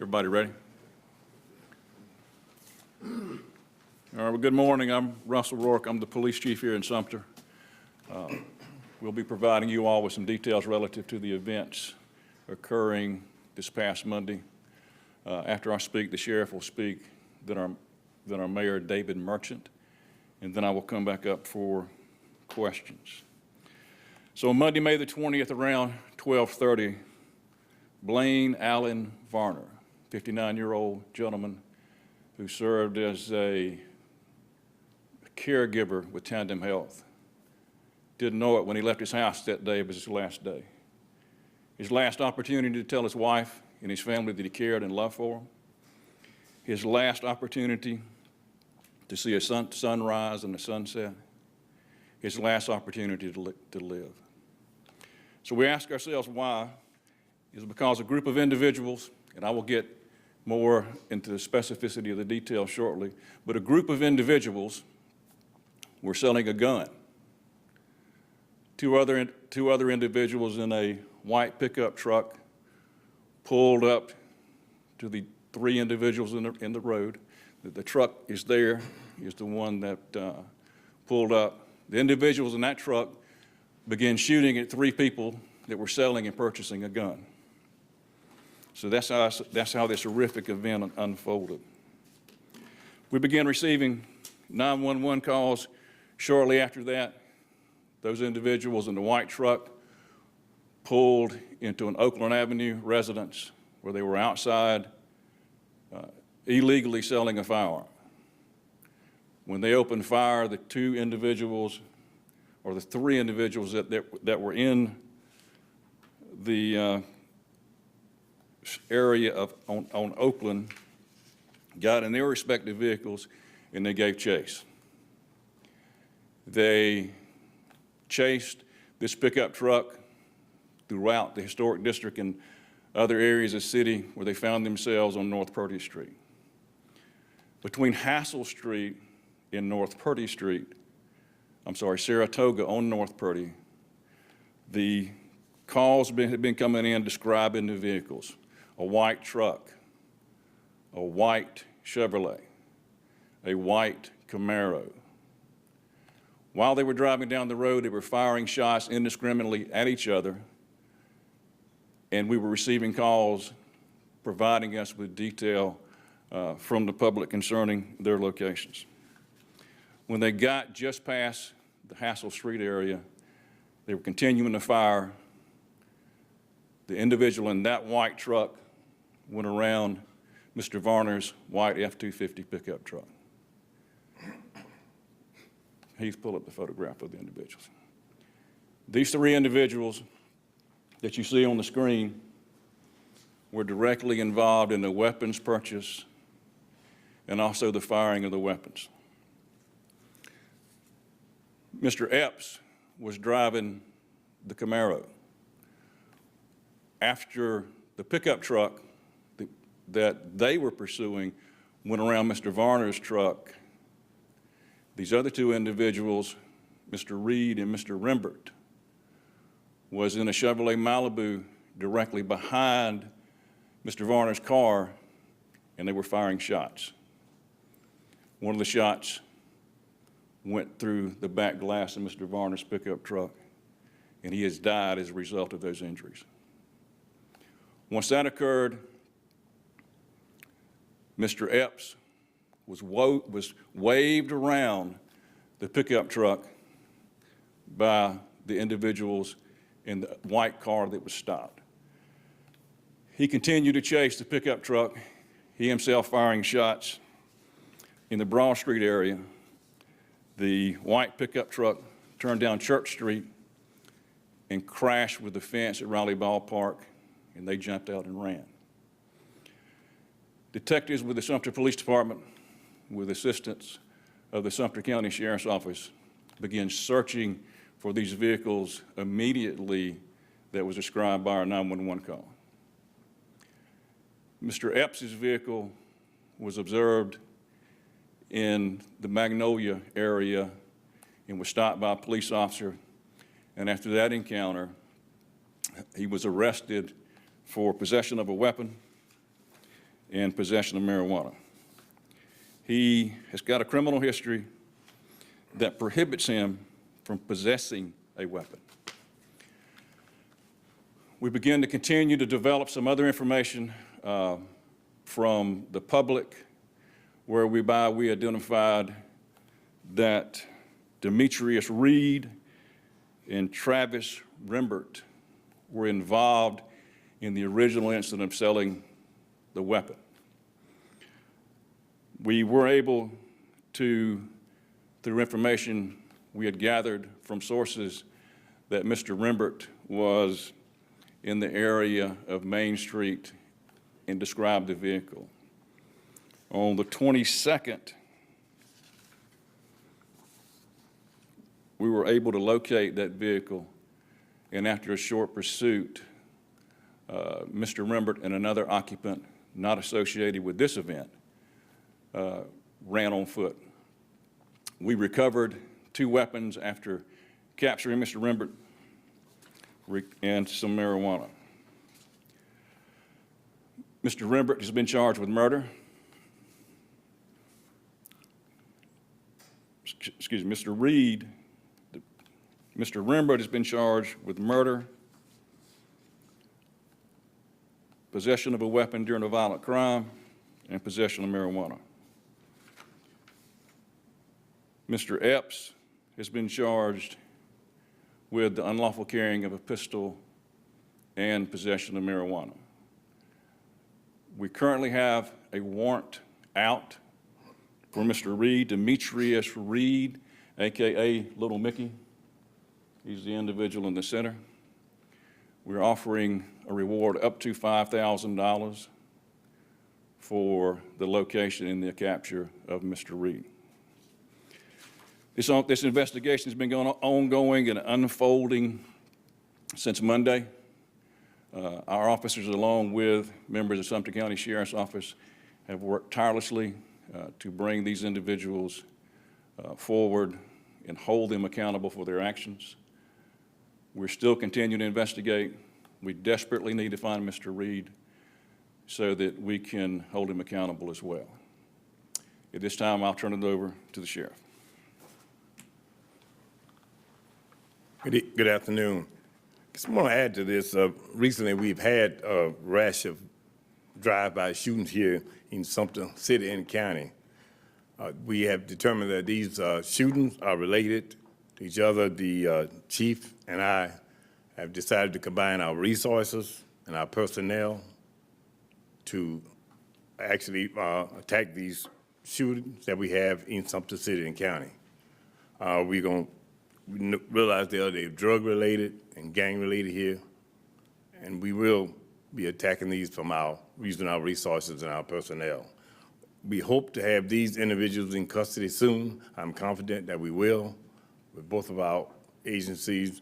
Everybody ready? All right, well, good morning. I'm Russell Rourke. I'm the police chief here in Sumter. We'll be providing you all with some details relative to the events occurring this past Monday. After I speak, the sheriff will speak, then our mayor, David Merchant, and then I will come back up for questions. So on Monday, May the 20th, around 12:30, Blaine Allen Varner, 59-year-old gentleman who served as a caregiver with Tandem Health, didn't know it when he left his house that day. It was his last day. His last opportunity to tell his wife and his family that he cared and loved for them. His last opportunity to see a sunrise and a sunset. His last opportunity to live. So we ask ourselves why. Is because a group of individuals, and I will get more into the specificity of the details shortly, but a group of individuals were selling a gun. Two other individuals in a white pickup truck pulled up to the three individuals in the road. The truck is there, is the one that pulled up. The individuals in that truck began shooting at three people that were selling and purchasing a gun. So that's how this horrific event unfolded. We began receiving 911 calls. Shortly after that, those individuals in the white truck pulled into an Oakland Avenue residence where they were outside illegally selling a firearm. When they opened fire, the two individuals, or the three individuals that were in the area on Oakland got in their respective vehicles and they gave chase. They chased this pickup truck throughout the historic district and other areas of the city where they found themselves on North Purdy Street. Between Hassel Street and North Purdy Street, Saratoga on North Purdy, the calls had been coming in describing the vehicles. A white truck, a white Chevrolet, a white Camaro. While they were driving down the road, they were firing shots indiscriminately at each other, and we were receiving calls providing us with detail from the public concerning their locations. When they got just past the Hassel Street area, they were continuing to fire. The individual in that white truck went around Mr. Varner's white F-250 pickup truck. He's pulled up the photograph of the individuals. These three individuals that you see on the screen were directly involved in the weapons purchase and also the firing of the weapons. Mr. Epps was driving the Camaro. After the pickup truck that they were pursuing went around Mr. Varner's truck, these other two individuals, Mr. Reed and Mr. Rembert, was in a Chevrolet Malibu directly behind Mr. Varner's car, and they were firing shots. One of the shots went through the back glass of Mr. Varner's pickup truck, and he has died as a result of those injuries. Once that occurred, Mr. Epps was waved around the pickup truck by the individuals in the white car that was stopped. He continued to chase the pickup truck, he himself firing shots in the Broad Street area. The white pickup truck turned down Church Street and crashed with the fence at Raleigh Ballpark, and they jumped out and ran. Detectives with the Sumter Police Department, with assistance of the Sumter County Sheriff's Office, began searching for these vehicles immediately that was described by our 911 call. Mr. Epps' vehicle was observed in the Magnolia area and was stopped by a police officer. And after that encounter, he was arrested for possession of a weapon and possession of marijuana. He has got a criminal history that prohibits him from possessing a weapon. We begin to continue to develop some other information from the public, whereby we identified that Demetrius Reed and Travis Rembert were involved in the original incident of selling the weapon. We were able to, through information we had gathered from sources, that Mr. Rembert was in the area of Main Street and described the vehicle. On the 22nd, we were able to locate that vehicle, and after a short pursuit, Mr. Rembert and another occupant not associated with this event ran on foot. We recovered 2 weapons after capturing Mr. Rembert and some marijuana. Mr. Rembert has been charged with murder. Excuse me, Mr. Reed. Mr. Rembert has been charged with murder, possession of a weapon during a violent crime, and possession of marijuana. Mr. Epps has been charged with the unlawful carrying of a pistol and possession of marijuana. We currently have a warrant out for Mr. Reed, Demetrius Reed, AKA Little Mickey. He's the individual in the center. We're offering a reward up to $5,000 for the location and the capture of Mr. Reed. This investigation has been ongoing and unfolding since Monday. Our officers, along with members of Sumter County Sheriff's Office, have worked tirelessly to bring these individuals forward and hold them accountable for their actions. We're still continuing to investigate. We desperately need to find Mr. Reed so that we can hold him accountable as well. At this time, I'll turn it over to the sheriff. Good afternoon. Just want to add to this. Recently, we've had a rash of drive-by shootings here in Sumter City and County. We have determined that these shootings are related to each other. The chief and I have decided to combine our resources and our personnel to actually attack these shootings that we have in Sumter City and County. We realize they're drug-related and gang-related here, and we will be attacking these from using our resources and our personnel. We hope to have these individuals in custody soon. I'm confident that we will, with both of our agencies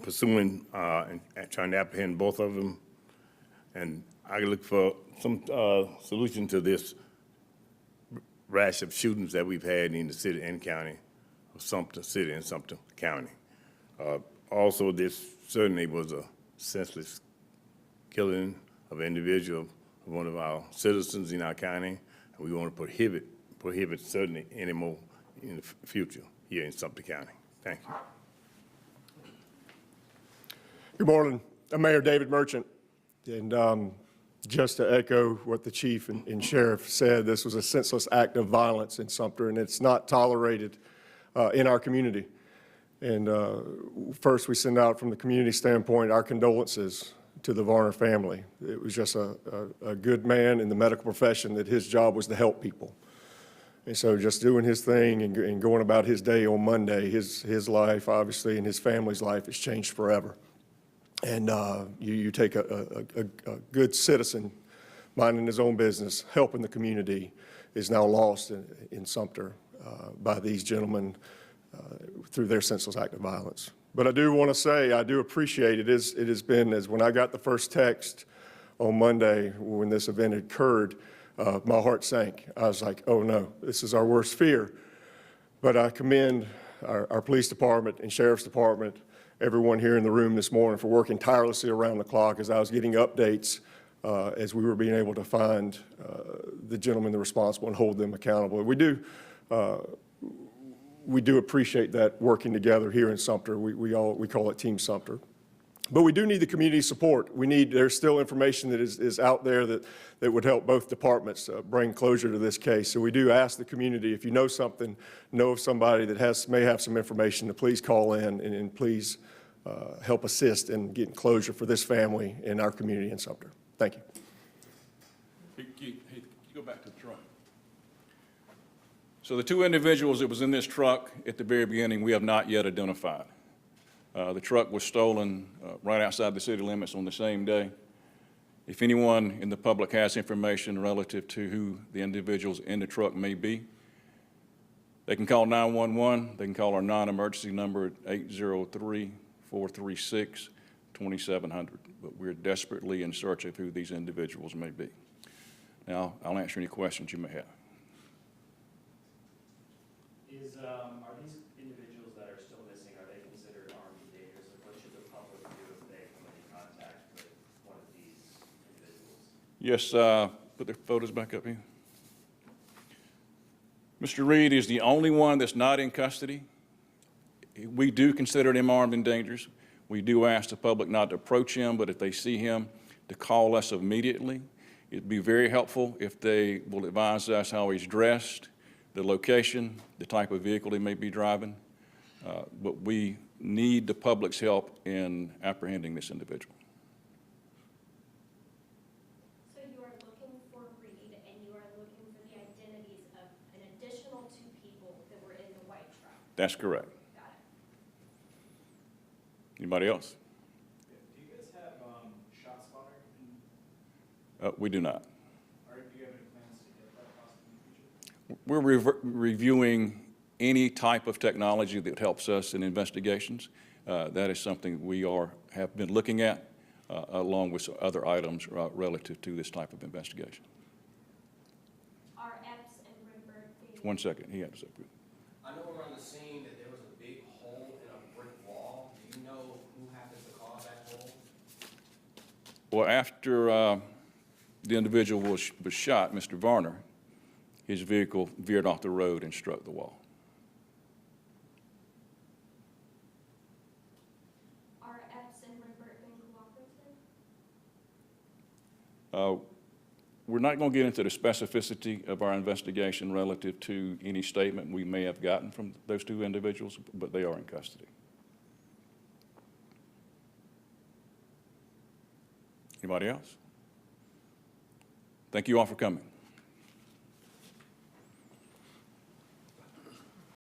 pursuing and trying to apprehend both of them. And I look for some solution to this rash of shootings that we've had in the city and county of Sumter City and Sumter County. Also, this certainly was a senseless killing of an individual, of one of our citizens in our county, and we want to prohibit certainly any more in the future here in Sumter County. Thank you. Good morning. I'm Mayor David Merchant, and just to echo what the chief and sheriff said, this was a senseless act of violence in Sumter, and it's not tolerated in our community. And first, we send out from the community standpoint our condolences to the Varner family. It was just a good man in the medical profession that his job was to help people. And so just doing his thing and going about his day on Monday, his life, obviously, and his family's life has changed forever. And you take a good citizen minding his own business, helping the community, is now lost in Sumter by these gentlemen through their senseless act of violence. But I do want to say, I do appreciate it. It has been, as when I got the first text on Monday when this event occurred, my heart sank. I was like, oh no, this is our worst fear. But I commend our police department and sheriff's department, everyone here in the room this morning for working tirelessly around the clock as I was getting updates as we were being able to find the gentleman the responsible and hold them accountable. We do appreciate that working together here in Sumter. We call it Team Sumter. But we do need the community support. There's still information that is out there that would help both departments bring closure to this case. So we do ask the community, if you know something, know of somebody that may have some information, to please call in and please help assist in getting closure for this family and our community in Sumter. Thank you. Hey, go back to the truck. So the two individuals that was in this truck at the very beginning, we have not yet identified. The truck was stolen right outside the city limits on the same day. If anyone in the public has information relative to who the individuals in the truck may be, they can call 911. They can call our non-emergency number at 803-436-2700. But we're desperately in search of who these individuals may be. Now, I'll answer any questions you may have. Are these individuals that are still missing, are they considered armed and dangerous? What should the public do if they come into contact with one of these individuals? Yes, put the photos back up here. Mr. Reed is the only one that's not in custody. We do consider him armed and dangerous. We do ask the public not to approach him, but if they see him, to call us immediately. It'd be very helpful if they will advise us how he's dressed, the location, the type of vehicle he may be driving. But we need the public's help in apprehending this individual. So you are looking for Reed, and you are looking for the identities of an additional 2 people that were in the white truck? That's correct. Got it. Anybody else? Do you guys have shot spotter? We do not. Or do you have any plans to get that possibly in the future? We're reviewing any type of technology that helps us in investigations. That is something we have been looking at, along with other items relative to this type of investigation. Are Epps and Redbird being... One second, he had to say. I know around the scene that there was a big hole in a brick wall. Do you know who happened to cause that hole? Well, after the individual was shot, Mr. Varner, his vehicle veered off the road and struck the wall. Are Epps and Redbird being cooperative? We're not going to get into the specificity of our investigation relative to any statement we may have gotten from those 2 individuals, but they are in custody. Anybody else? Thank you all for coming.